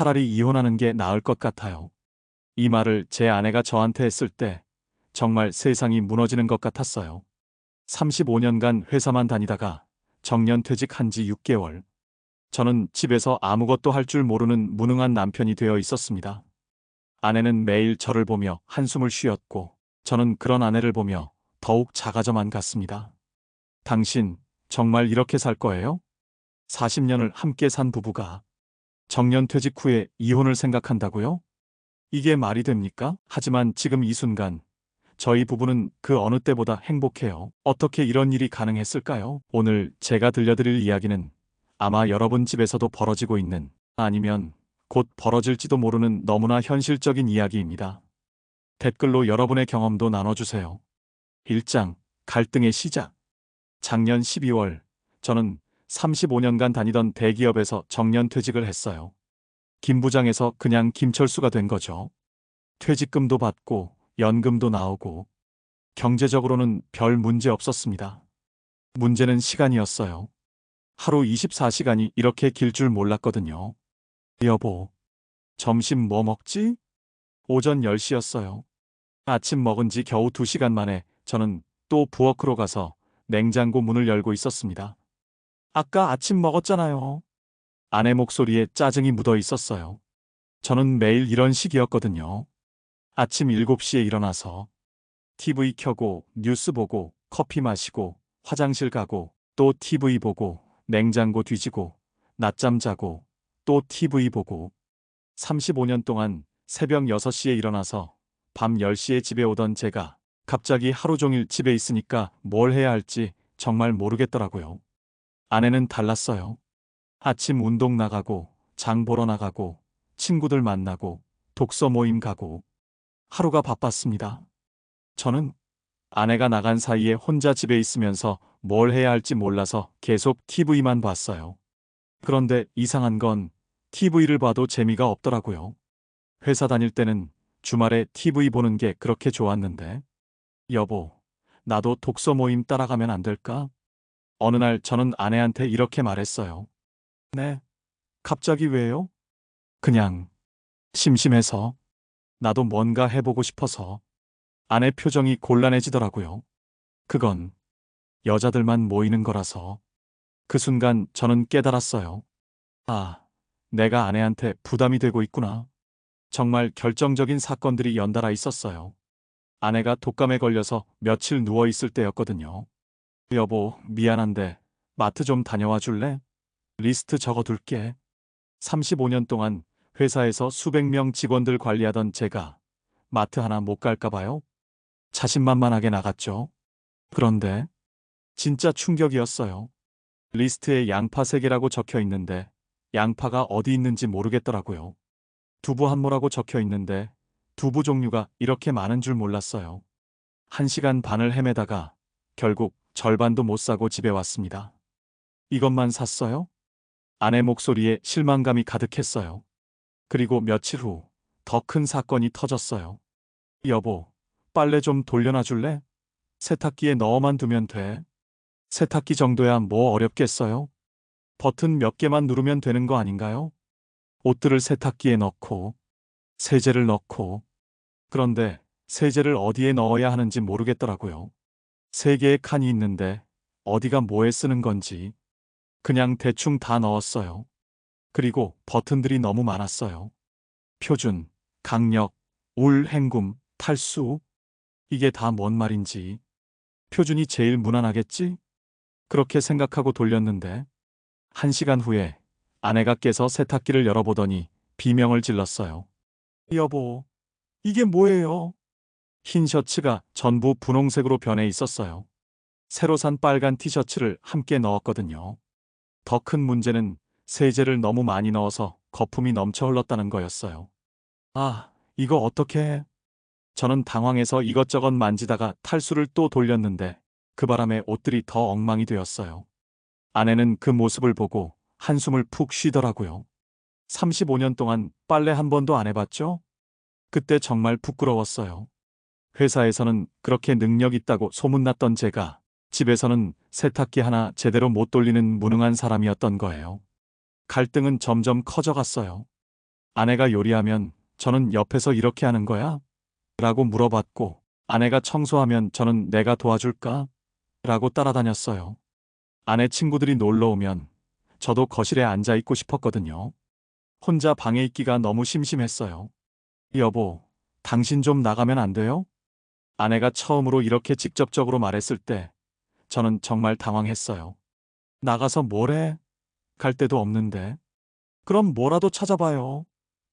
차라리 이혼하는 게 나을 것 같아요. 이 말을 제 아내가 저한테 했을 때 정말 세상이 무너지는 것 같았어요. 35년간 회사만 다니다가 정년퇴직한 지 6개월. 저는 집에서 아무것도 할 줄 모르는 무능한 남편이 되어 있었습니다. 아내는 매일 저를 보며 한숨을 쉬었고 저는 그런 아내를 보며 더욱 작아져만 갔습니다. 당신 정말 이렇게 살 거예요? 40년을 함께 산 부부가 정년퇴직 후에 이혼을 생각한다고요? 이게 말이 됩니까? 하지만 지금 이 순간 저희 부부는 그 어느 때보다 행복해요. 어떻게 이런 일이 가능했을까요? 오늘 제가 들려드릴 이야기는 아마 여러분 집에서도 벌어지고 있는, 아니면 곧 벌어질지도 모르는 너무나 현실적인 이야기입니다. 댓글로 여러분의 경험도 나눠주세요. 1장, 갈등의 시작. 작년 12월, 저는 35년간 다니던 대기업에서 정년퇴직을 했어요. 김 부장에서 그냥 김철수가 된 거죠. 퇴직금도 받고 연금도 나오고 경제적으로는 별 문제 없었습니다. 문제는 시간이었어요. 하루 24시간이 이렇게 길 줄 몰랐거든요. 여보, 점심 뭐 먹지? 오전 10시였어요. 아침 먹은 지 겨우 2시간 만에 저는 또 부엌으로 가서 냉장고 문을 열고 있었습니다. 아까 아침 먹었잖아요. 아내 목소리에 짜증이 묻어 있었어요. 저는 매일 이런 식이었거든요. 아침 7시에 일어나서 TV 켜고 뉴스 보고 커피 마시고 화장실 가고 또 TV 보고 냉장고 뒤지고 낮잠 자고 또 TV 보고 35년 동안 새벽 6시에 일어나서 밤 10시에 집에 오던 제가 갑자기 하루 종일 집에 있으니까 뭘 해야 할지 정말 모르겠더라고요. 아내는 달랐어요. 아침 운동 나가고 장 보러 나가고 친구들 만나고 독서 모임 가고 하루가 바빴습니다. 저는 아내가 나간 사이에 혼자 집에 있으면서 뭘 해야 할지 몰라서 계속 TV만 봤어요. 그런데 이상한 건 TV를 봐도 재미가 없더라고요. 회사 다닐 때는 주말에 TV 보는 게 그렇게 좋았는데. 여보, 나도 독서 모임 따라가면 안 될까? 어느 날 저는 아내한테 이렇게 말했어요. 네, 갑자기 왜요? 그냥 심심해서. 나도 뭔가 해보고 싶어서. 아내 표정이 곤란해지더라고요. 그건 여자들만 모이는 거라서. 그 순간 저는 깨달았어요. 아, 내가 아내한테 부담이 되고 있구나. 정말 결정적인 사건들이 연달아 있었어요. 아내가 독감에 걸려서 며칠 누워 있을 때였거든요. 여보, 미안한데 마트 좀 다녀와 줄래? 리스트 적어둘게. 35년 동안 회사에서 수백 명 직원들 관리하던 제가 마트 하나 못 갈까 봐요. 자신만만하게 나갔죠. 그런데 진짜 충격이었어요. 리스트에 양파 3개라고 적혀 있는데 양파가 어디 있는지 모르겠더라고요. 두부 한 모라고 적혀 있는데 두부 종류가 이렇게 많은 줄 몰랐어요. 1시간 반을 헤매다가 결국 절반도 못 사고 집에 왔습니다. 이것만 샀어요? 아내 목소리에 실망감이 가득했어요. 그리고 며칠 후 더 큰 사건이 터졌어요. 여보, 빨래 좀 돌려놔 줄래? 세탁기에 넣어만 두면 돼. 세탁기 정도야 뭐 어렵겠어요? 버튼 몇 개만 누르면 되는 거 아닌가요? 옷들을 세탁기에 넣고 세제를 넣고, 그런데 세제를 어디에 넣어야 하는지 모르겠더라고요. 3개의 칸이 있는데 어디가 뭐에 쓰는 건지 그냥 대충 다 넣었어요. 그리고 버튼들이 너무 많았어요. 표준, 강력, 울, 헹굼, 탈수. 이게 다 뭔 말인지. 표준이 제일 무난하겠지? 그렇게 생각하고 돌렸는데 1시간 후에 아내가 깨서 세탁기를 열어보더니 비명을 질렀어요. 여보, 이게 뭐예요? 흰 셔츠가 전부 분홍색으로 변해 있었어요. 새로 산 빨간 티셔츠를 함께 넣었거든요. 더 큰 문제는 세제를 너무 많이 넣어서 거품이 넘쳐 흘렀다는 거였어요. 아, 이거 어떡해? 저는 당황해서 이것저것 만지다가 탈수를 또 돌렸는데 그 바람에 옷들이 더 엉망이 되었어요. 아내는 그 모습을 보고 한숨을 푹 쉬더라고요. 35년 동안 빨래 한 번도 안 해봤죠? 그때 정말 부끄러웠어요. 회사에서는 그렇게 능력 있다고 소문났던 제가 집에서는 세탁기 하나 제대로 못 돌리는 무능한 사람이었던 거예요. 갈등은 점점 커져갔어요. 아내가 요리하면 저는 옆에서 이렇게 하는 거야? 라고 물어봤고, 아내가 청소하면 저는 내가 도와줄까? 라고 따라다녔어요. 아내 친구들이 놀러 오면 저도 거실에 앉아 있고 싶었거든요. 혼자 방에 있기가 너무 심심했어요. 여보, 당신 좀 나가면 안 돼요? 아내가 처음으로 이렇게 직접적으로 말했을 때 저는 정말 당황했어요. 나가서 뭘 해? 갈 데도 없는데. 그럼 뭐라도 찾아봐요.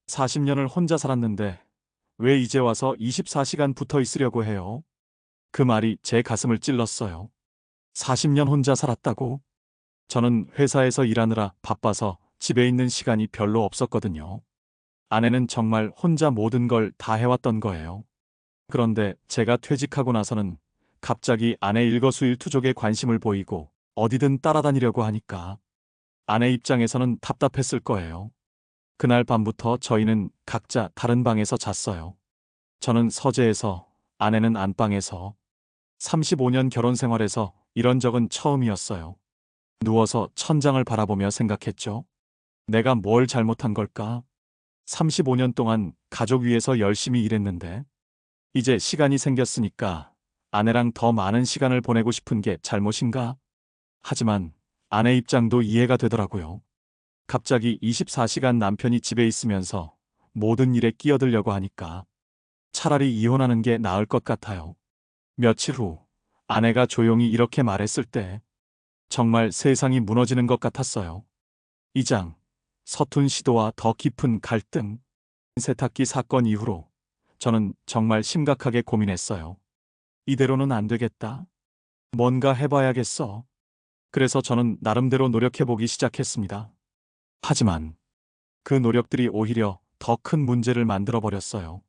40년을 혼자 살았는데 왜 이제 와서 24시간 붙어 있으려고 해요? 그 말이 제 가슴을 찔렀어요. 40년 혼자 살았다고? 저는 회사에서 일하느라 바빠서 집에 있는 시간이 별로 없었거든요. 아내는 정말 혼자 모든 걸 다 해왔던 거예요. 그런데 제가 퇴직하고 나서는 갑자기 아내 일거수일투족에 관심을 보이고 어디든 따라다니려고 하니까 아내 입장에서는 답답했을 거예요. 그날 밤부터 저희는 각자 다른 방에서 잤어요. 저는 서재에서, 아내는 안방에서. 35년 결혼 생활에서 이런 적은 처음이었어요. 누워서 천장을 바라보며 생각했죠. 내가 뭘 잘못한 걸까? 35년 동안 가족 위해서 열심히 일했는데, 이제 시간이 생겼으니까 아내랑 더 많은 시간을 보내고 싶은 게 잘못인가? 하지만 아내 입장도 이해가 되더라고요. 갑자기 24시간 남편이 집에 있으면서 모든 일에 끼어들려고 하니까 차라리 이혼하는 게 나을 것 같아요. 며칠 후 아내가 조용히 이렇게 말했을 때 정말 세상이 무너지는 것 같았어요. 이장, 서툰 시도와 더 깊은 갈등, 세탁기 사건 이후로 저는 정말 심각하게 고민했어요. 이대로는 안 되겠다. 뭔가 해봐야겠어. 그래서 저는 나름대로 노력해보기 시작했습니다. 하지만 그 노력들이 오히려 더 큰 문제를 만들어버렸어요.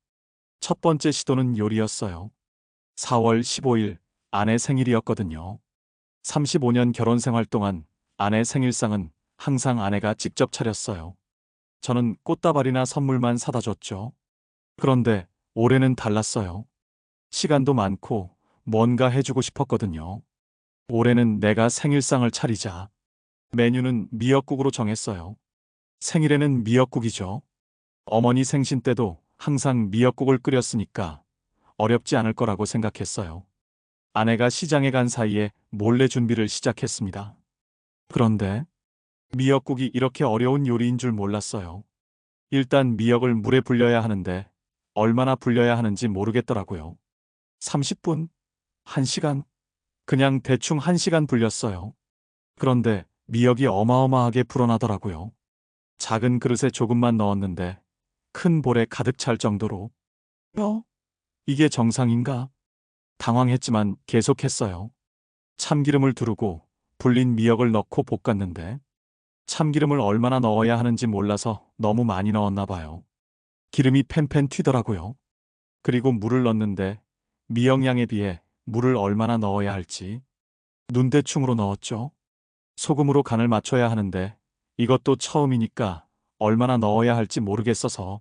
첫 번째 시도는 요리였어요. 4월 15일 아내 생일이었거든요. 35년 결혼 생활 동안 아내 생일상은 항상 아내가 직접 차렸어요. 저는 꽃다발이나 선물만 사다 줬죠. 그런데 올해는 달랐어요. 시간도 많고 뭔가 해주고 싶었거든요. 올해는 내가 생일상을 차리자. 메뉴는 미역국으로 정했어요. 생일에는 미역국이죠. 어머니 생신 때도 항상 미역국을 끓였으니까 어렵지 않을 거라고 생각했어요. 아내가 시장에 간 사이에 몰래 준비를 시작했습니다. 그런데 미역국이 이렇게 어려운 요리인 줄 몰랐어요. 일단 미역을 물에 불려야 하는데 얼마나 불려야 하는지 모르겠더라고요. 30분? 1시간? 그냥 대충 1시간 불렸어요. 그런데 미역이 어마어마하게 불어나더라고요. 작은 그릇에 조금만 넣었는데 큰 볼에 가득 찰 정도로. 이게 정상인가? 당황했지만 계속했어요. 참기름을 두르고 불린 미역을 넣고 볶았는데 참기름을 얼마나 넣어야 하는지 몰라서 너무 많이 넣었나 봐요. 기름이 팬팬 튀더라고요. 그리고 물을 넣는데 미역량에 비해 물을 얼마나 넣어야 할지 눈대충으로 넣었죠. 소금으로 간을 맞춰야 하는데 이것도 처음이니까 얼마나 넣어야 할지 모르겠어서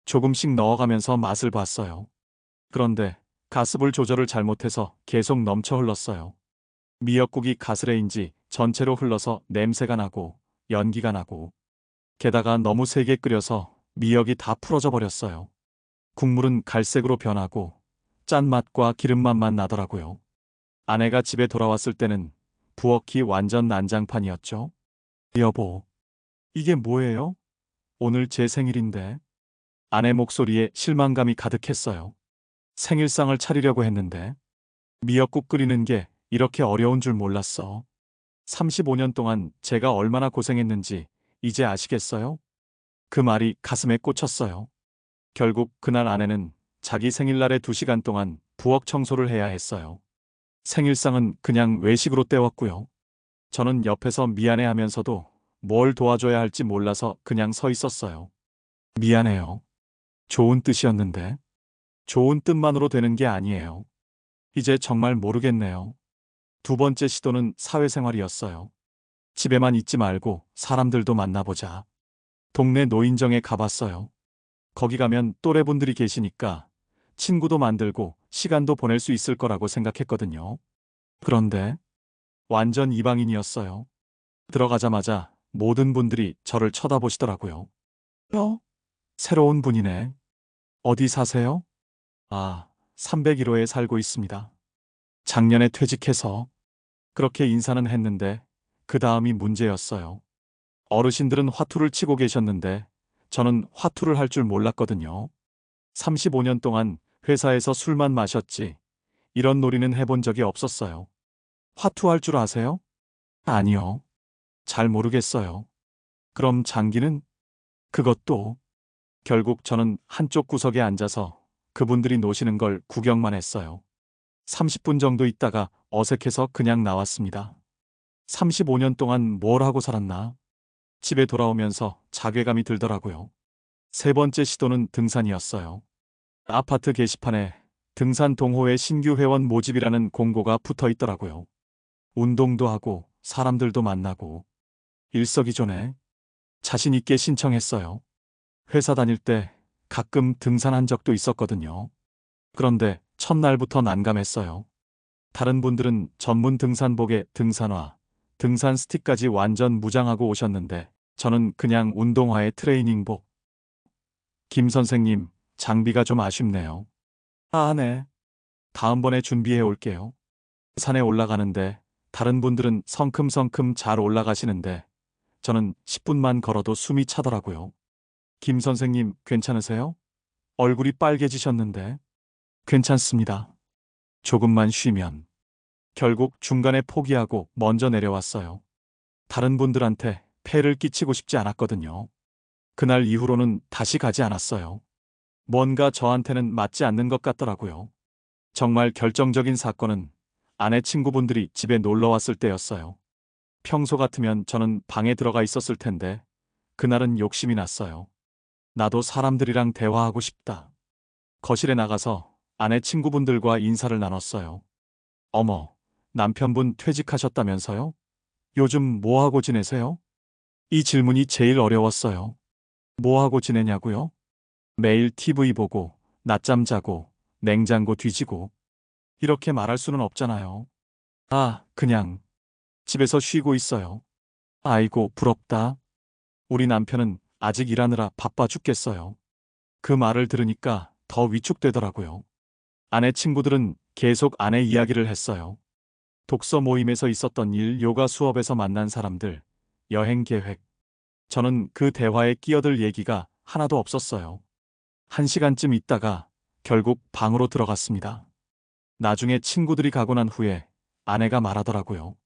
조금씩 넣어가면서 맛을 봤어요. 그런데 가스불 조절을 잘못해서 계속 넘쳐 흘렀어요. 미역국이 가스레인지 전체로 흘러서 냄새가 나고 연기가 나고 게다가 너무 세게 끓여서 미역이 다 풀어져 버렸어요. 국물은 갈색으로 변하고 짠맛과 기름맛만 나더라고요. 아내가 집에 돌아왔을 때는 부엌이 완전 난장판이었죠. 여보, 이게 뭐예요? 오늘 제 생일인데. 아내 목소리에 실망감이 가득했어요. 생일상을 차리려고 했는데 미역국 끓이는 게 이렇게 어려운 줄 몰랐어. 35년 동안 제가 얼마나 고생했는지 이제 아시겠어요? 그 말이 가슴에 꽂혔어요. 결국 그날 아내는 자기 생일날에 2시간 동안 부엌 청소를 해야 했어요. 생일상은 그냥 외식으로 때웠고요. 저는 옆에서 미안해하면서도 뭘 도와줘야 할지 몰라서 그냥 서 있었어요. 미안해요. 좋은 뜻이었는데. 좋은 뜻만으로 되는 게 아니에요. 이제 정말 모르겠네요. 두 번째 시도는 사회생활이었어요. 집에만 있지 말고 사람들도 만나보자. 동네 노인정에 가봤어요. 거기 가면 또래분들이 계시니까 친구도 만들고 시간도 보낼 수 있을 거라고 생각했거든요. 그런데 완전 이방인이었어요. 들어가자마자 모든 분들이 저를 쳐다보시더라고요. 새로운 분이네. 어디 사세요? 아, 301호에 살고 있습니다. 작년에 퇴직해서 그렇게 인사는 했는데 그 다음이 문제였어요. 어르신들은 화투를 치고 계셨는데 저는 화투를 할 줄 몰랐거든요. 35년 동안 회사에서 술만 마셨지 이런 놀이는 해본 적이 없었어요. 화투할 줄 아세요? 아니요. 잘 모르겠어요. 그럼 장기는? 그것도. 결국 저는 한쪽 구석에 앉아서 그분들이 노시는 걸 구경만 했어요. 30분 정도 있다가 어색해서 그냥 나왔습니다. 35년 동안 뭘 하고 살았나? 집에 돌아오면서 자괴감이 들더라고요. 세 번째 시도는 등산이었어요. 아파트 게시판에 등산 동호회 신규 회원 모집이라는 공고가 붙어 있더라고요. 운동도 하고 사람들도 만나고 일석이조네. 자신 있게 신청했어요. 회사 다닐 때 가끔 등산한 적도 있었거든요. 그런데 첫날부터 난감했어요. 다른 분들은 전문 등산복에 등산화, 등산 스틱까지 완전 무장하고 오셨는데 저는 그냥 운동화에 트레이닝복. 김 선생님, 장비가 좀 아쉽네요. 아, 네. 다음번에 준비해 올게요. 산에 올라가는데 다른 분들은 성큼성큼 잘 올라가시는데 저는 10분만 걸어도 숨이 차더라고요. 김 선생님, 괜찮으세요? 얼굴이 빨개지셨는데. 괜찮습니다. 조금만 쉬면. 결국 중간에 포기하고 먼저 내려왔어요. 다른 분들한테 폐를 끼치고 싶지 않았거든요. 그날 이후로는 다시 가지 않았어요. 뭔가 저한테는 맞지 않는 것 같더라고요. 정말 결정적인 사건은 아내 친구분들이 집에 놀러 왔을 때였어요. 평소 같으면 저는 방에 들어가 있었을 텐데 그날은 욕심이 났어요. 나도 사람들이랑 대화하고 싶다. 거실에 나가서 아내 친구분들과 인사를 나눴어요. 어머, 남편분 퇴직하셨다면서요? 요즘 뭐 하고 지내세요? 이 질문이 제일 어려웠어요. 뭐 하고 지내냐고요? 매일 TV 보고, 낮잠 자고, 냉장고 뒤지고. 이렇게 말할 수는 없잖아요. 아, 그냥 집에서 쉬고 있어요. 아이고, 부럽다. 우리 남편은 아직 일하느라 바빠 죽겠어요. 그 말을 들으니까 더 위축되더라고요. 아내 친구들은 계속 아내 이야기를 했어요. 독서 모임에서 있었던 일, 요가 수업에서 만난 사람들, 여행 계획. 저는 그 대화에 끼어들 얘기가 하나도 없었어요. 1시간쯤 있다가 결국 방으로 들어갔습니다. 나중에 친구들이 가고 난 후에 아내가 말하더라고요.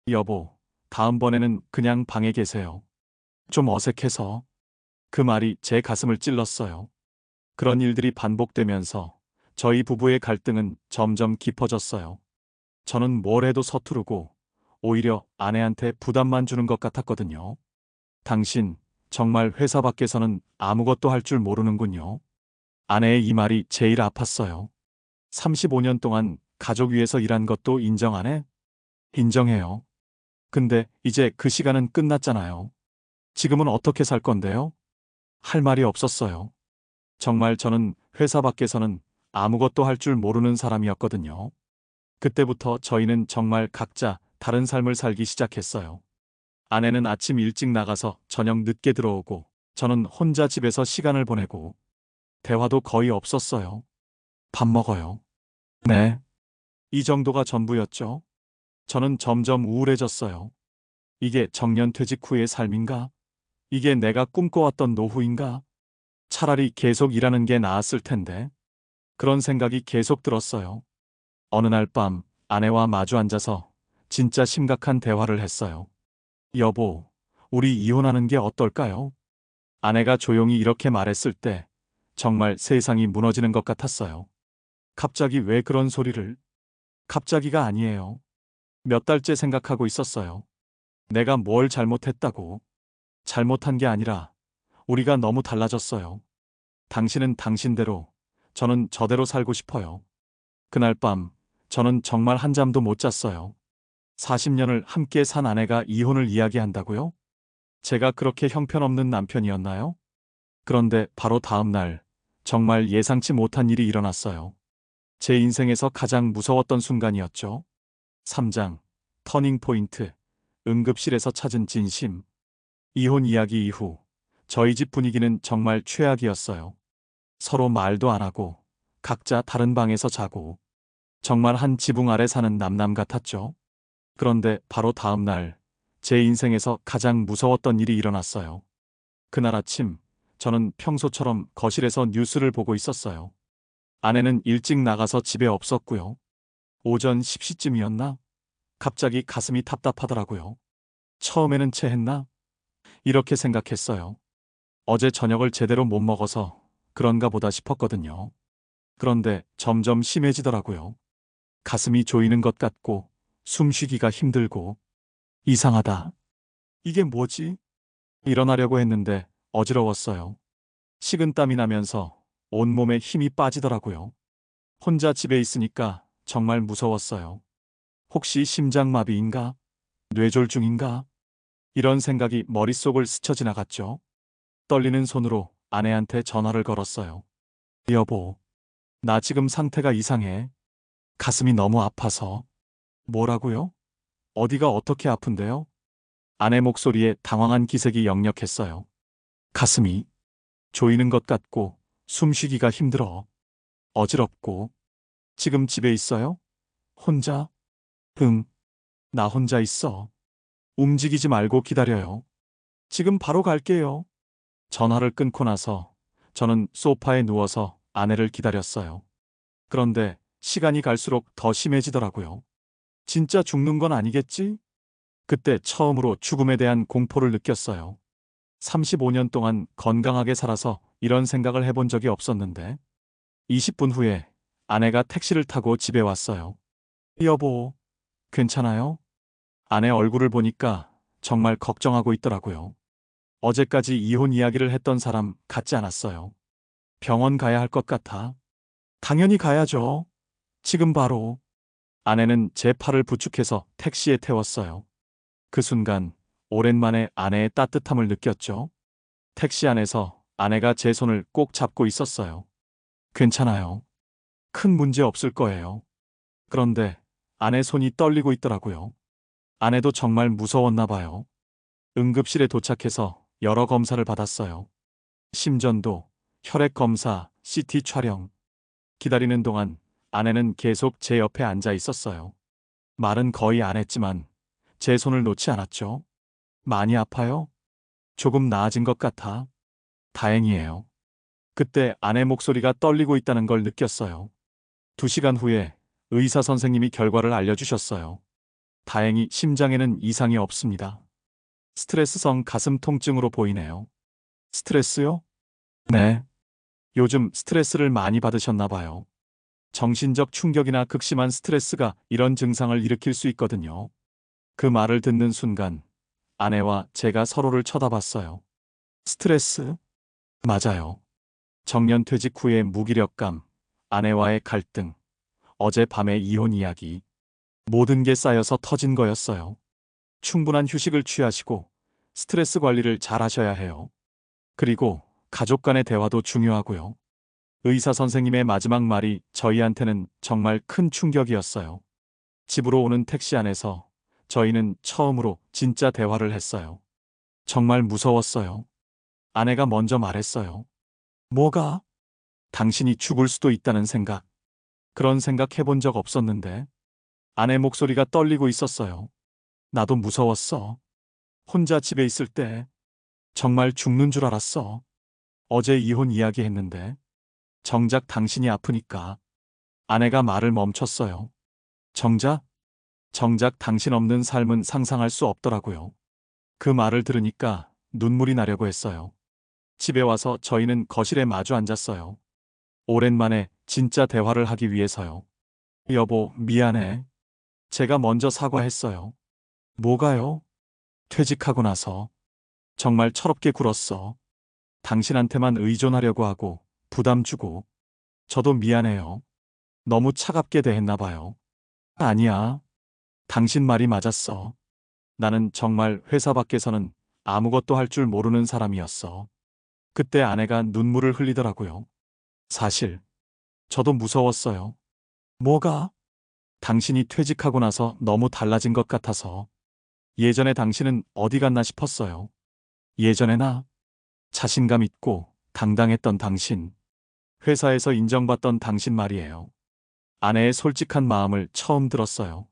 여보, 다음번에는 그냥 방에 계세요. 좀 어색해서. 그 말이 제 가슴을 찔렀어요. 그런 일들이 반복되면서 저희 부부의 갈등은 점점 깊어졌어요. 저는 뭘 해도 서투르고 오히려 아내한테 부담만 주는 것 같았거든요. 당신, 정말 회사 밖에서는 아무것도 할 줄 모르는군요. 아내의 이 말이 제일 아팠어요. 35년 동안 가족 위해서 일한 것도 인정 안 해? 인정해요. 근데 이제 그 시간은 끝났잖아요. 지금은 어떻게 살 건데요? 할 말이 없었어요. 정말 저는 회사 밖에서는 아무것도 할 줄 모르는 사람이었거든요. 그때부터 저희는 정말 각자 다른 삶을 살기 시작했어요. 아내는 아침 일찍 나가서 저녁 늦게 들어오고 저는 혼자 집에서 시간을 보내고 대화도 거의 없었어요. 밥 먹어요. 네. 이 정도가 전부였죠. 저는 점점 우울해졌어요. 이게 정년퇴직 후의 삶인가? 이게 내가 꿈꿔왔던 노후인가? 차라리 계속 일하는 게 나았을 텐데. 그런 생각이 계속 들었어요. 어느 날 밤 아내와 마주 앉아서 진짜 심각한 대화를 했어요. 여보, 우리 이혼하는 게 어떨까요? 아내가 조용히 이렇게 말했을 때 정말 세상이 무너지는 것 같았어요. 갑자기 왜 그런 소리를? 갑자기가 아니에요. 몇 달째 생각하고 있었어요. 내가 뭘 잘못했다고. 잘못한 게 아니라 우리가 너무 달라졌어요. 당신은 당신대로, 저는 저대로 살고 싶어요. 그날 밤 저는 정말 한잠도 못 잤어요. 40년을 함께 산 아내가 이혼을 이야기한다고요? 제가 그렇게 형편없는 남편이었나요? 그런데 바로 다음 날 정말 예상치 못한 일이 일어났어요. 제 인생에서 가장 무서웠던 순간이었죠. 3장 터닝 포인트. 응급실에서 찾은 진심. 이혼 이야기 이후 저희 집 분위기는 정말 최악이었어요. 서로 말도 안 하고 각자 다른 방에서 자고 정말 한 지붕 아래 사는 남남 같았죠. 그런데 바로 다음 날 제 인생에서 가장 무서웠던 일이 일어났어요. 그날 아침 저는 평소처럼 거실에서 뉴스를 보고 있었어요. 아내는 일찍 나가서 집에 없었고요. 오전 10시쯤이었나? 갑자기 가슴이 답답하더라고요. 처음에는 체했나? 이렇게 생각했어요. 어제 저녁을 제대로 못 먹어서 그런가 보다 싶었거든요. 그런데 점점 심해지더라고요. 가슴이 조이는 것 같고 숨쉬기가 힘들고 이상하다. 이게 뭐지? 일어나려고 했는데 어지러웠어요. 식은땀이 나면서 온몸에 힘이 빠지더라고요. 혼자 집에 있으니까 정말 무서웠어요. 혹시 심장마비인가? 뇌졸중인가? 이런 생각이 머릿속을 스쳐 지나갔죠. 떨리는 손으로 아내한테 전화를 걸었어요. 여보, 나 지금 상태가 이상해. 가슴이 너무 아파서. 뭐라고요? 어디가 어떻게 아픈데요? 아내 목소리에 당황한 기색이 역력했어요. 가슴이 조이는 것 같고 숨쉬기가 힘들어. 어지럽고. 지금 집에 있어요? 혼자? 응, 나 혼자 있어. 움직이지 말고 기다려요. 지금 바로 갈게요. 전화를 끊고 나서 저는 소파에 누워서 아내를 기다렸어요. 그런데 시간이 갈수록 더 심해지더라고요. 진짜 죽는 건 아니겠지? 그때 처음으로 죽음에 대한 공포를 느꼈어요. 35년 동안 건강하게 살아서 이런 생각을 해본 적이 없었는데 20분 후에 아내가 택시를 타고 집에 왔어요. 여보, 괜찮아요? 아내 얼굴을 보니까 정말 걱정하고 있더라고요. 어제까지 이혼 이야기를 했던 사람 같지 않았어요. 병원 가야 할 것 같아. 당연히 가야죠. 지금 바로. 아내는 제 팔을 부축해서 택시에 태웠어요. 그 순간 오랜만에 아내의 따뜻함을 느꼈죠. 택시 안에서 아내가 제 손을 꼭 잡고 있었어요. 괜찮아요. 큰 문제 없을 거예요. 그런데 아내 손이 떨리고 있더라고요. 아내도 정말 무서웠나 봐요. 응급실에 도착해서 여러 검사를 받았어요. 심전도, 혈액 검사, CT 촬영. 기다리는 동안 아내는 계속 제 옆에 앉아 있었어요. 말은 거의 안 했지만 제 손을 놓지 않았죠. 많이 아파요? 조금 나아진 것 같아. 다행이에요. 그때 아내 목소리가 떨리고 있다는 걸 느꼈어요. 2시간 후에 의사 선생님이 결과를 알려주셨어요. 다행히 심장에는 이상이 없습니다. 스트레스성 가슴 통증으로 보이네요. 스트레스요? 네. 요즘 스트레스를 많이 받으셨나 봐요. 정신적 충격이나 극심한 스트레스가 이런 증상을 일으킬 수 있거든요. 그 말을 듣는 순간 아내와 제가 서로를 쳐다봤어요. 스트레스? 맞아요. 정년퇴직 후의 무기력감, 아내와의 갈등, 어젯밤의 이혼 이야기. 모든 게 쌓여서 터진 거였어요. 충분한 휴식을 취하시고 스트레스 관리를 잘 하셔야 해요. 그리고 가족 간의 대화도 중요하고요. 의사 선생님의 마지막 말이 저희한테는 정말 큰 충격이었어요. 집으로 오는 택시 안에서 저희는 처음으로 진짜 대화를 했어요. 정말 무서웠어요. 아내가 먼저 말했어요. 뭐가? 당신이 죽을 수도 있다는 생각. 그런 생각 해본 적 없었는데. 아내 목소리가 떨리고 있었어요. 나도 무서웠어. 혼자 집에 있을 때 정말 죽는 줄 알았어. 어제 이혼 이야기 했는데 정작 당신이 아프니까. 아내가 말을 멈췄어요. 정작 당신 없는 삶은 상상할 수 없더라고요. 그 말을 들으니까 눈물이 나려고 했어요. 집에 와서 저희는 거실에 마주 앉았어요. 오랜만에 진짜 대화를 하기 위해서요. 여보, 미안해. 제가 먼저 사과했어요. 뭐가요? 퇴직하고 나서 정말 철없게 굴었어. 당신한테만 의존하려고 하고 부담 주고. 저도 미안해요. 너무 차갑게 대했나 봐요. 아니야. 당신 말이 맞았어. 나는 정말 회사 밖에서는 아무것도 할 줄 모르는 사람이었어. 그때 아내가 눈물을 흘리더라고요. 사실 저도 무서웠어요. 뭐가? 당신이 퇴직하고 나서 너무 달라진 것 같아서. 예전에 당신은 어디 갔나 싶었어요. 예전에 나? 자신감 있고 당당했던 당신. 회사에서 인정받던 당신 말이에요. 아내의 솔직한 마음을 처음 들었어요.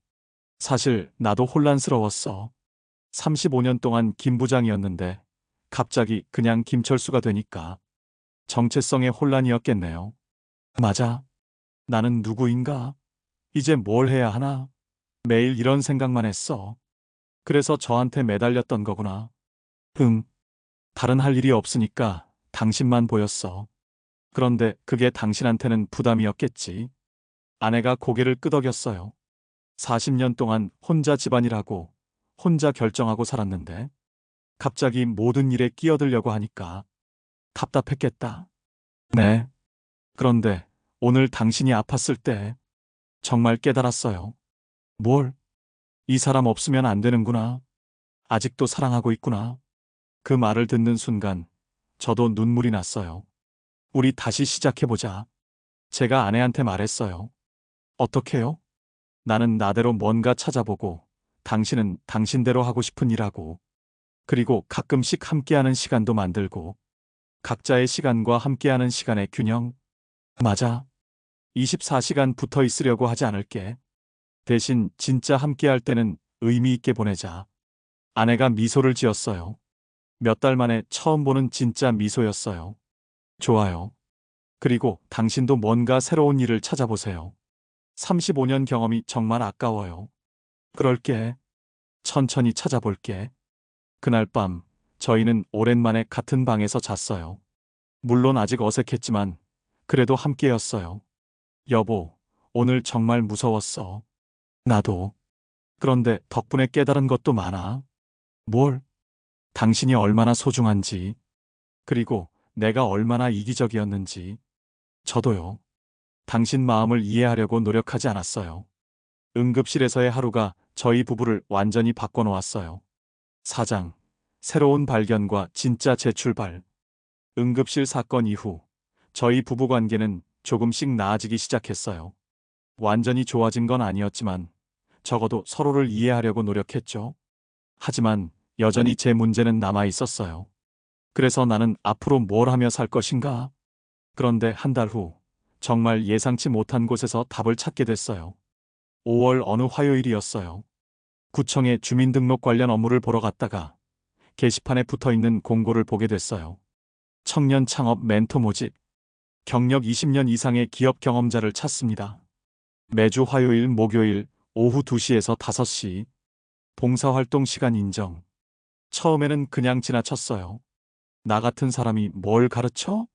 사실 나도 혼란스러웠어. 35년 동안 김 부장이었는데 갑자기 그냥 김철수가 되니까 정체성의 혼란이었겠네요. 맞아. 나는 누구인가? 이제 뭘 해야 하나? 매일 이런 생각만 했어. 그래서 저한테 매달렸던 거구나. 응. 다른 할 일이 없으니까 당신만 보였어. 그런데 그게 당신한테는 부담이었겠지. 아내가 고개를 끄덕였어요. 40년 동안 혼자 집안일하고 혼자 결정하고 살았는데 갑자기 모든 일에 끼어들려고 하니까 답답했겠다. 네. 그런데 오늘 당신이 아팠을 때 정말 깨달았어요. 뭘? 이 사람 없으면 안 되는구나. 아직도 사랑하고 있구나. 그 말을 듣는 순간 저도 눈물이 났어요. 우리 다시 시작해보자. 제가 아내한테 말했어요. 어떻게요? 나는 나대로 뭔가 찾아보고 당신은 당신대로 하고 싶은 일하고 그리고 가끔씩 함께하는 시간도 만들고 각자의 시간과 함께하는 시간의 균형. 맞아. 24시간 붙어 있으려고 하지 않을게. 대신 진짜 함께할 때는 의미 있게 보내자. 아내가 미소를 지었어요. 몇 달 만에 처음 보는 진짜 미소였어요. 좋아요. 그리고 당신도 뭔가 새로운 일을 찾아보세요. 35년 경험이 정말 아까워요. 그럴게. 천천히 찾아볼게. 그날 밤, 저희는 오랜만에 같은 방에서 잤어요. 물론 아직 어색했지만, 그래도 함께였어요. 여보, 오늘 정말 무서웠어. 나도. 그런데 덕분에 깨달은 것도 많아. 뭘? 당신이 얼마나 소중한지, 그리고 내가 얼마나 이기적이었는지. 저도요. 당신 마음을 이해하려고 노력하지 않았어요. 응급실에서의 하루가 저희 부부를 완전히 바꿔놓았어요. 사장, 새로운 발견과 진짜 재출발. 응급실 사건 이후 저희 부부 관계는 조금씩 나아지기 시작했어요. 완전히 좋아진 건 아니었지만 적어도 서로를 이해하려고 노력했죠. 하지만 여전히 제 문제는 남아 있었어요. 그래서 나는 앞으로 뭘 하며 살 것인가? 그런데 한 달 후, 정말 예상치 못한 곳에서 답을 찾게 됐어요. 5월 어느 화요일이었어요. 구청에 주민등록 관련 업무를 보러 갔다가 게시판에 붙어 있는 공고를 보게 됐어요. 청년 창업 멘토 모집. 경력 20년 이상의 기업 경험자를 찾습니다. 매주 화요일, 목요일 오후 2시에서 5시. 봉사활동 시간 인정. 처음에는 그냥 지나쳤어요. 나 같은 사람이 뭘 가르쳐?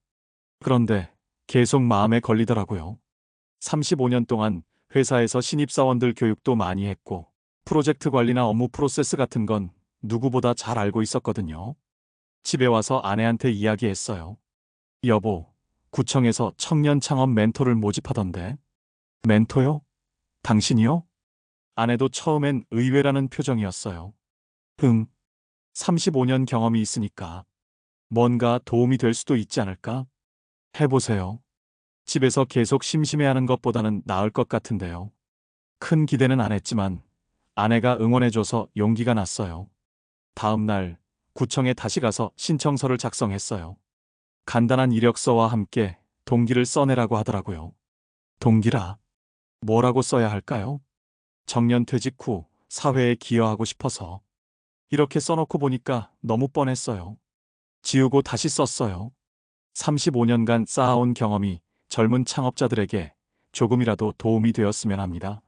그런데 계속 마음에 걸리더라고요. 35년 동안 회사에서 신입사원들 교육도 많이 했고, 프로젝트 관리나 업무 프로세스 같은 건 누구보다 잘 알고 있었거든요. 집에 와서 아내한테 이야기했어요. 여보, 구청에서 청년 창업 멘토를 모집하던데. 멘토요? 당신이요? 아내도 처음엔 의외라는 표정이었어요. 35년 경험이 있으니까 뭔가 도움이 될 수도 있지 않을까? 해보세요. 집에서 계속 심심해하는 것보다는 나을 것 같은데요. 큰 기대는 안 했지만 아내가 응원해줘서 용기가 났어요. 다음 날 구청에 다시 가서 신청서를 작성했어요. 간단한 이력서와 함께 동기를 써내라고 하더라고요. 동기라. 뭐라고 써야 할까요? 정년 퇴직 후 사회에 기여하고 싶어서. 이렇게 써놓고 보니까 너무 뻔했어요. 지우고 다시 썼어요. 35년간 쌓아온 경험이 젊은 창업자들에게 조금이라도 도움이 되었으면 합니다.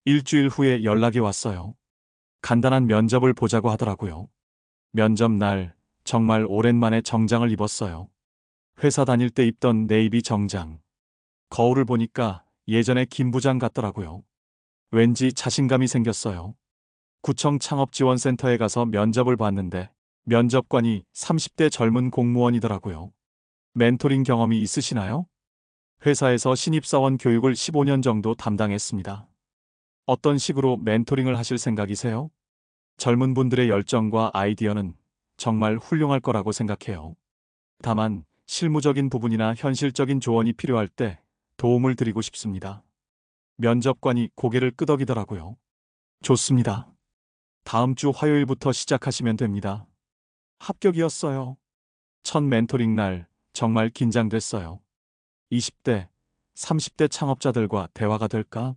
일주일 후에 연락이 왔어요. 간단한 면접을 보자고 하더라고요. 면접 날 정말 오랜만에 정장을 입었어요. 회사 다닐 때 입던 네이비 정장. 거울을 보니까 예전에 김 부장 같더라고요. 왠지 자신감이 생겼어요. 구청 창업지원센터에 가서 면접을 봤는데 면접관이 30대 젊은 공무원이더라고요. 멘토링 경험이 있으시나요? 회사에서 신입사원 교육을 15년 정도 담당했습니다. 어떤 식으로 멘토링을 하실 생각이세요? 젊은 분들의 열정과 아이디어는 정말 훌륭할 거라고 생각해요. 다만 실무적인 부분이나 현실적인 조언이 필요할 때 도움을 드리고 싶습니다. 면접관이 고개를 끄덕이더라고요. 좋습니다. 다음 주 화요일부터 시작하시면 됩니다. 합격이었어요. 첫 멘토링 날 정말 긴장됐어요. 20대, 30대 창업자들과 대화가 될까?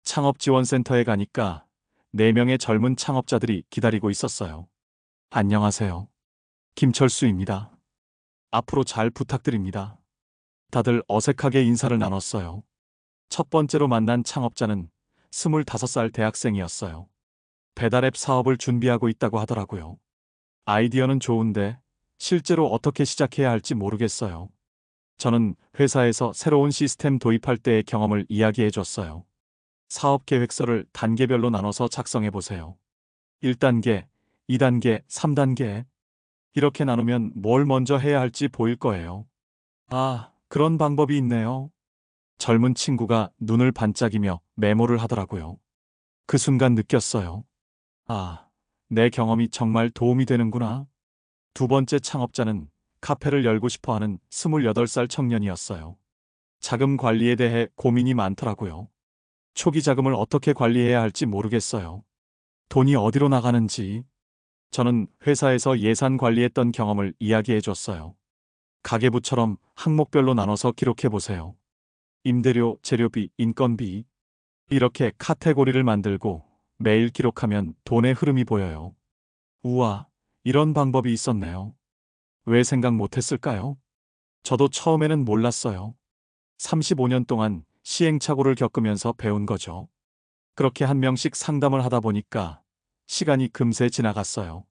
창업지원센터에 가니까 4명의 젊은 창업자들이 기다리고 있었어요. 안녕하세요. 김철수입니다. 앞으로 잘 부탁드립니다. 다들 어색하게 인사를 나눴어요. 첫 번째로 만난 창업자는 25살 대학생이었어요. 배달앱 사업을 준비하고 있다고 하더라고요. 아이디어는 좋은데 실제로 어떻게 시작해야 할지 모르겠어요. 저는 회사에서 새로운 시스템 도입할 때의 경험을 이야기해 줬어요. 사업 계획서를 단계별로 나눠서 작성해 보세요. 1단계, 2단계, 3단계. 이렇게 나누면 뭘 먼저 해야 할지 보일 거예요. 아, 그런 방법이 있네요. 젊은 친구가 눈을 반짝이며 메모를 하더라고요. 그 순간 느꼈어요. 아, 내 경험이 정말 도움이 되는구나. 두 번째 창업자는 카페를 열고 싶어 하는 28살 청년이었어요. 자금 관리에 대해 고민이 많더라고요. 초기 자금을 어떻게 관리해야 할지 모르겠어요. 돈이 어디로 나가는지. 저는 회사에서 예산 관리했던 경험을 이야기해 줬어요. 가계부처럼 항목별로 나눠서 기록해 보세요. 임대료, 재료비, 인건비. 이렇게 카테고리를 만들고 매일 기록하면 돈의 흐름이 보여요. 우와, 이런 방법이 있었네요. 왜 생각 못 했을까요? 저도 처음에는 몰랐어요. 35년 동안 시행착오를 겪으면서 배운 거죠. 그렇게 한 명씩 상담을 하다 보니까 시간이 금세 지나갔어요.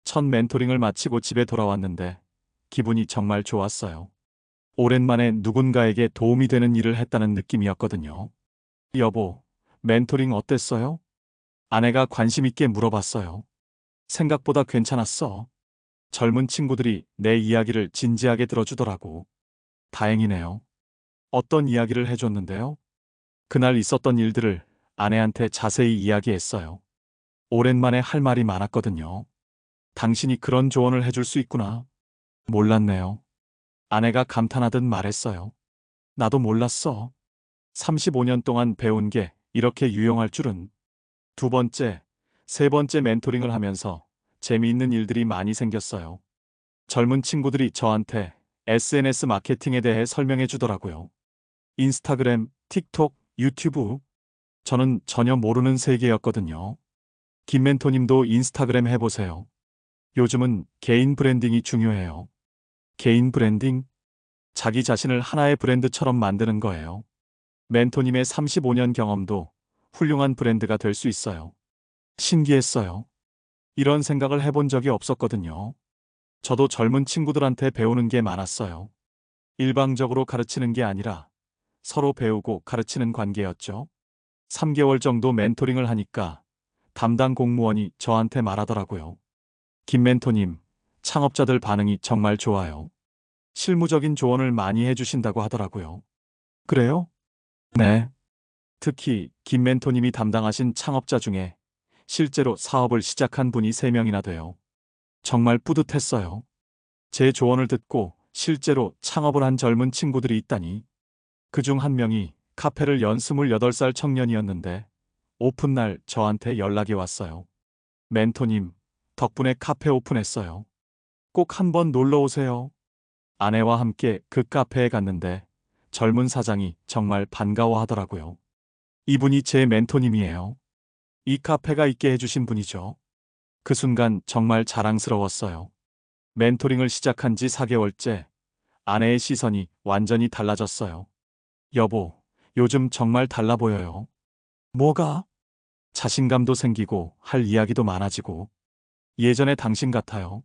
첫 멘토링을 마치고 집에 돌아왔는데 기분이 정말 좋았어요. 오랜만에 누군가에게 도움이 되는 일을 했다는 느낌이었거든요. 여보, 멘토링 어땠어요? 아내가 관심 있게 물어봤어요. 생각보다 괜찮았어. 젊은 친구들이 내 이야기를 진지하게 들어주더라고. 다행이네요. 어떤 이야기를 해줬는데요? 그날 있었던 일들을 아내한테 자세히 이야기했어요. 오랜만에 할 말이 많았거든요. 당신이 그런 조언을 해줄 수 있구나. 몰랐네요. 아내가 감탄하듯 말했어요. 나도 몰랐어. 35년 동안 배운 게 이렇게 유용할 줄은. 두 번째, 세 번째 멘토링을 하면서 재미있는 일들이 많이 생겼어요. 젊은 친구들이 저한테 SNS 마케팅에 대해 설명해 주더라고요. 인스타그램, 틱톡, 유튜브. 저는 전혀 모르는 세계였거든요. 김 멘토님도 인스타그램 해보세요. 요즘은 개인 브랜딩이 중요해요. 개인 브랜딩? 자기 자신을 하나의 브랜드처럼 만드는 거예요. 멘토님의 35년 경험도 훌륭한 브랜드가 될 수 있어요. 신기했어요. 이런 생각을 해본 적이 없었거든요. 저도 젊은 친구들한테 배우는 게 많았어요. 일방적으로 가르치는 게 아니라 서로 배우고 가르치는 관계였죠. 3개월 정도 멘토링을 하니까 담당 공무원이 저한테 말하더라고요. 김 멘토님, 창업자들 반응이 정말 좋아요. 실무적인 조언을 많이 해주신다고 하더라고요. 그래요? 네. 특히 김 멘토님이 담당하신 창업자 중에 실제로 사업을 시작한 분이 3명이나 돼요. 정말 뿌듯했어요. 제 조언을 듣고 실제로 창업을 한 젊은 친구들이 있다니. 그중 한 명이 카페를 연 28살 청년이었는데 오픈날 저한테 연락이 왔어요. 멘토님, 덕분에 카페 오픈했어요. 꼭 한번 놀러 오세요. 아내와 함께 그 카페에 갔는데 젊은 사장이 정말 반가워하더라고요. 이분이 제 멘토님이에요. 이 카페가 있게 해주신 분이죠. 그 순간 정말 자랑스러웠어요. 멘토링을 시작한 지 4개월째, 아내의 시선이 완전히 달라졌어요. 여보, 요즘 정말 달라 보여요. 뭐가? 자신감도 생기고 할 이야기도 많아지고 예전에 당신 같아요.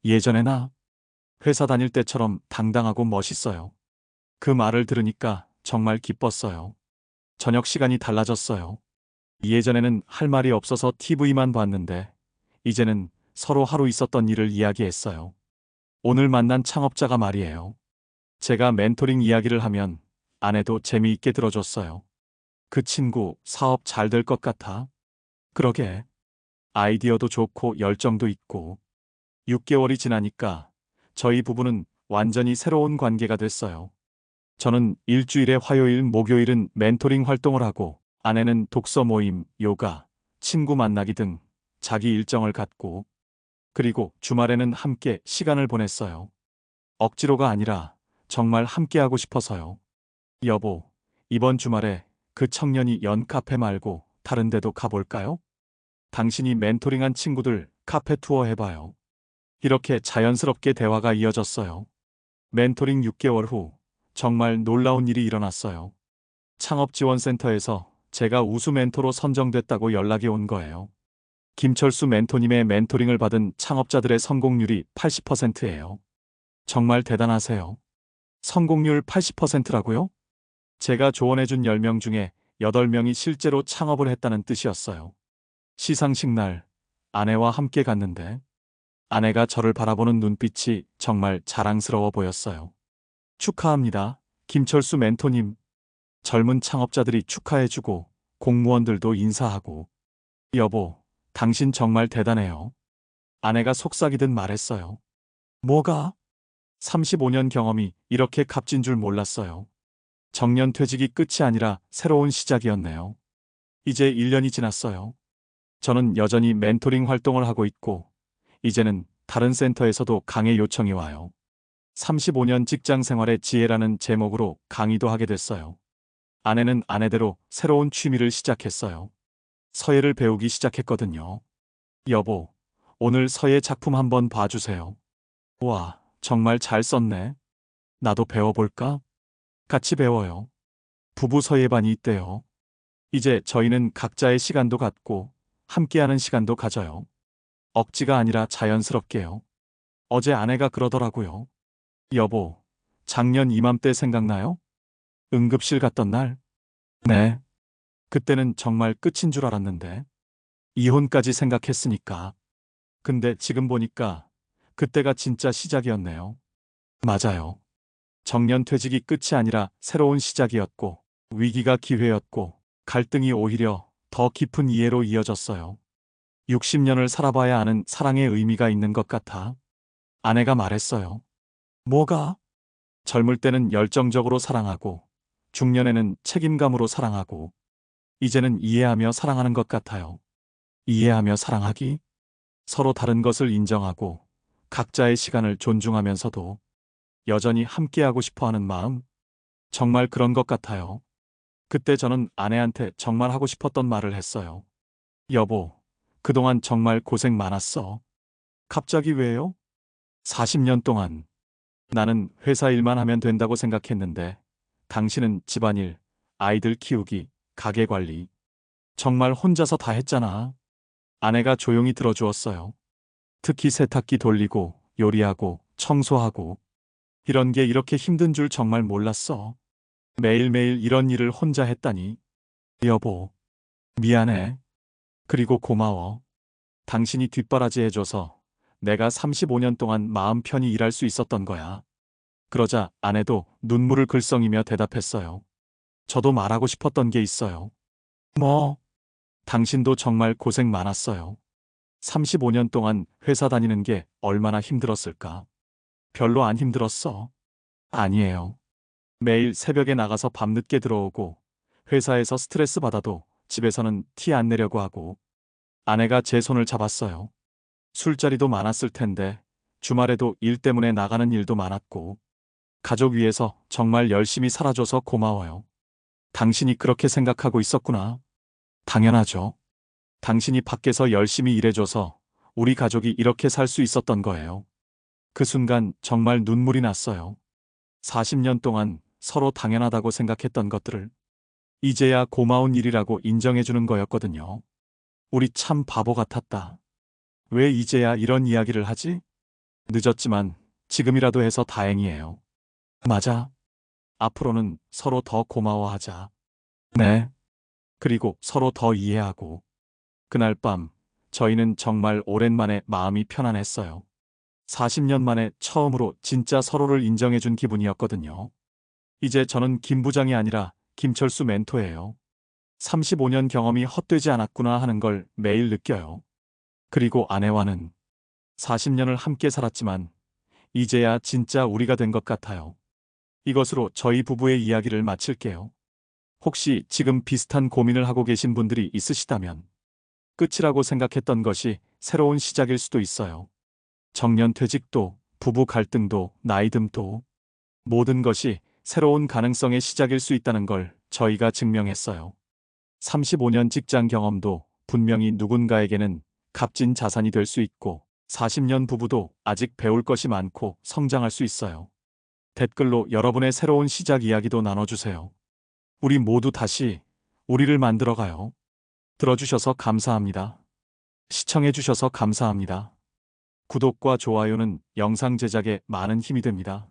예전에 나 회사 다닐 때처럼 당당하고 멋있어요. 그 말을 들으니까 정말 기뻤어요. 저녁 시간이 달라졌어요. 예전에는 할 말이 없어서 TV만 봤는데 이제는 서로 하루 있었던 일을 이야기했어요. 오늘 만난 창업자가 말이에요. 제가 멘토링 이야기를 하면 아내도 재미있게 들어줬어요. 그 친구 사업 잘 될 것 같아. 그러게. 아이디어도 좋고 열정도 있고. 6개월이 지나니까 저희 부부는 완전히 새로운 관계가 됐어요. 저는 일주일에 화요일, 목요일은 멘토링 활동을 하고 아내는 독서 모임, 요가, 친구 만나기 등 자기 일정을 갖고 그리고 주말에는 함께 시간을 보냈어요. 억지로가 아니라 정말 함께하고 싶어서요. 여보, 이번 주말에 그 청년이 연 카페 말고 다른 데도 가볼까요? 당신이 멘토링한 친구들 카페 투어 해봐요. 이렇게 자연스럽게 대화가 이어졌어요. 멘토링 6개월 후 정말 놀라운 일이 일어났어요. 창업지원센터에서 제가 우수 멘토로 선정됐다고 연락이 온 거예요. 김철수 멘토님의 멘토링을 받은 창업자들의 성공률이 80%예요. 정말 대단하세요. 성공률 80%라고요? 제가 조언해준 10명 중에 8명이 실제로 창업을 했다는 뜻이었어요. 시상식 날 아내와 함께 갔는데 아내가 저를 바라보는 눈빛이 정말 자랑스러워 보였어요. 축하합니다, 김철수 멘토님. 젊은 창업자들이 축하해주고 공무원들도 인사하고. 여보, 당신 정말 대단해요. 아내가 속삭이듯 말했어요. 뭐가? 35년 경험이 이렇게 값진 줄 몰랐어요. 정년 퇴직이 끝이 아니라 새로운 시작이었네요. 이제 1년이 지났어요. 저는 여전히 멘토링 활동을 하고 있고, 이제는 다른 센터에서도 강의 요청이 와요. 35년 직장 생활의 지혜라는 제목으로 강의도 하게 됐어요. 아내는 아내대로 새로운 취미를 시작했어요. 서예를 배우기 시작했거든요. 여보, 오늘 서예 작품 한번 봐주세요. 와, 정말 잘 썼네. 나도 배워볼까? 같이 배워요. 부부 서예반이 있대요. 이제 저희는 각자의 시간도 갖고 함께하는 시간도 가져요. 억지가 아니라 자연스럽게요. 어제 아내가 그러더라고요. 여보, 작년 이맘때 생각나요? 응급실 갔던 날? 네. 그때는 정말 끝인 줄 알았는데. 이혼까지 생각했으니까. 근데 지금 보니까 그때가 진짜 시작이었네요. 맞아요. 정년 퇴직이 끝이 아니라 새로운 시작이었고, 위기가 기회였고, 갈등이 오히려 더 깊은 이해로 이어졌어요. 60년을 살아봐야 아는 사랑의 의미가 있는 것 같아. 아내가 말했어요. 뭐가? 젊을 때는 열정적으로 사랑하고, 중년에는 책임감으로 사랑하고, 이제는 이해하며 사랑하는 것 같아요. 이해하며 사랑하기? 서로 다른 것을 인정하고, 각자의 시간을 존중하면서도 여전히 함께하고 싶어 하는 마음? 정말 그런 것 같아요. 그때 저는 아내한테 정말 하고 싶었던 말을 했어요. 여보, 그동안 정말 고생 많았어. 갑자기 왜요? 40년 동안 나는 회사 일만 하면 된다고 생각했는데 당신은 집안일, 아이들 키우기, 가게 관리 정말 혼자서 다 했잖아. 아내가 조용히 들어주었어요. 특히 세탁기 돌리고 요리하고 청소하고 이런 게 이렇게 힘든 줄 정말 몰랐어. 매일매일 이런 일을 혼자 했다니. 여보, 미안해. 그리고 고마워. 당신이 뒷바라지 해줘서 내가 35년 동안 마음 편히 일할 수 있었던 거야. 그러자 아내도 눈물을 글썽이며 대답했어요. 저도 말하고 싶었던 게 있어요. 뭐? 당신도 정말 고생 많았어요. 35년 동안 회사 다니는 게 얼마나 힘들었을까? 별로 안 힘들었어. 아니에요. 매일 새벽에 나가서 밤늦게 들어오고 회사에서 스트레스 받아도 집에서는 티 안 내려고 하고. 아내가 제 손을 잡았어요. 술자리도 많았을 텐데 주말에도 일 때문에 나가는 일도 많았고 가족 위해서 정말 열심히 살아줘서 고마워요. 당신이 그렇게 생각하고 있었구나. 당연하죠. 당신이 밖에서 열심히 일해줘서 우리 가족이 이렇게 살 수 있었던 거예요. 그 순간 정말 눈물이 났어요. 40년 동안 서로 당연하다고 생각했던 것들을 이제야 고마운 일이라고 인정해주는 거였거든요. 우리 참 바보 같았다. 왜 이제야 이런 이야기를 하지? 늦었지만 지금이라도 해서 다행이에요. 맞아. 앞으로는 서로 더 고마워하자. 네. 그리고 서로 더 이해하고. 그날 밤 저희는 정말 오랜만에 마음이 편안했어요. 40년 만에 처음으로 진짜 서로를 인정해준 기분이었거든요. 이제 저는 김 부장이 아니라 김철수 멘토예요. 35년 경험이 헛되지 않았구나 하는 걸 매일 느껴요. 그리고 아내와는 40년을 함께 살았지만 이제야 진짜 우리가 된 것 같아요. 이것으로 저희 부부의 이야기를 마칠게요. 혹시 지금 비슷한 고민을 하고 계신 분들이 있으시다면 끝이라고 생각했던 것이 새로운 시작일 수도 있어요. 정년 퇴직도 부부 갈등도 나이듦도 모든 것이 새로운 가능성의 시작일 수 있다는 걸 저희가 증명했어요. 35년 직장 경험도 분명히 누군가에게는 값진 자산이 될 수 있고 40년 부부도 아직 배울 것이 많고 성장할 수 있어요. 댓글로 여러분의 새로운 시작 이야기도 나눠주세요. 우리 모두 다시 우리를 만들어가요. 들어주셔서 감사합니다. 시청해주셔서 감사합니다. 구독과 좋아요는 영상 제작에 많은 힘이 됩니다.